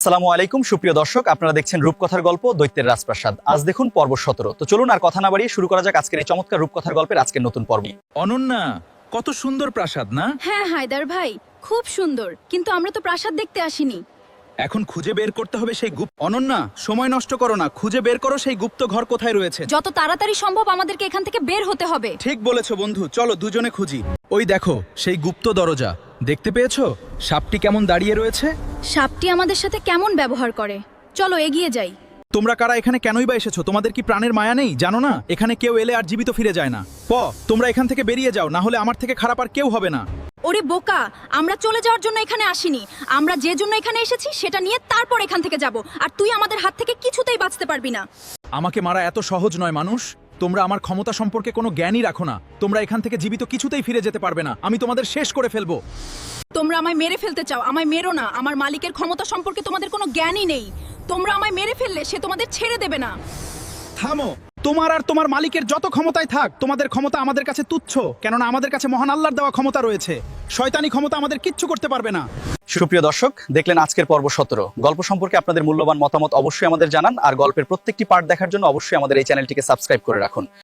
আসসালামু আলাইকুম সুপ্রিয় দর্শক, আপনারা দেখছেন রূপকথার গল্প দৈত্যের রাজপ্রাসাদ। আজ দেখুন পর্ব 17। তো চলুন আর কথা না বাড়িয়ে শুরু করা যাক আজকের এই চমৎকার রূপকথার গল্পের আজকের নতুন পর্ব। অনন্যা, কত সুন্দর প্রাসাদ না? হ্যাঁ হায়দার ভাই, খুব সুন্দর, কিন্তু আমরা তো প্রাসাদ দেখতে আসিনি। এখন খুঁজে বের করতে হবে সেই গুপ্ত। অনন্যা, সময় নষ্ট করো না, খুঁজে বের করো সেই গুপ্ত ঘর কোথায় রয়েছে। যত তাড়াতাড়ি সম্ভব আমাদেরকে এখান থেকে বের হতে হবে। ঠিক বলেছো বন্ধু, চলো দুজনে খুঁজি। ওই দেখো সেই গুপ্ত দরজা, দেখতে পেয়েছো সাপটি কেমন দাঁড়িয়ে রয়েছে? সাপটি আমাদের সাথে কেমন ব্যবহার করে, চলো এগিয়ে যাই। তোমরা কারা এখানে কেনই বা এসেছো? তোমাদের কি প্রাণের মায়া নেই? জানো না এখানে কেউ এলে আর জীবিত ফিরে যায় না। তোমরা এখান থেকে বেরিয়ে যাও, না হলে আমার থেকে খারাপ আর কেউ হবে না। ওরে বোকা, আমরা চলে যাওয়ার জন্য এখানে আসিনি। আমরা যে জন্য এখানে এসেছি সেটা নিয়ে তারপর এখান থেকে যাব, আর তুই আমাদের হাত থেকে কিছুতেই বাঁচতে পারবি না। আমাকে মারা এত সহজ নয় মানুষ। তোমরা আমার ক্ষমতা সম্পর্কে কোনো জ্ঞানই রাখো না। তোমরা এখান থেকে জীবিত কিছুতেই ফিরে যেতে পারবে না। আমি তোমাদের শেষ করে ফেলবো। তোমরা আমায় মেরে ফেলতে চাও, আমায় মেরো না। আমার মালিকের ক্ষমতা সম্পর্কে তোমাদের কোনো জ্ঞানই নেই। তোমরা আমায় মেরে ফেললে সে তোমাদের ছেড়ে দেবে না। থামো। তোমার আর তোমার মালিকের যত ক্ষমতায় থাক, তোমাদের ক্ষমতা আমাদের কাছে তুচ্ছ। কেননা আমাদের কাছে মহান আল্লাহর দেওয়া ক্ষমতা রয়েছে। শয়তানি ক্ষমতা আমাদের কিচ্ছু করতে পারবে না। সুপ্রিয় দর্শক, দেখলেন আজকের পর্ব 17। গল্প সম্পর্কে আপনাদের মূল্যবান মতামত অবশ্যই আমাদের জানান, আর গল্পের প্রত্যেকটি পার্ট দেখার জন্য অবশ্যই আমাদের এই চ্যানেলটিকে সাবস্ক্রাইব করে রাখুন।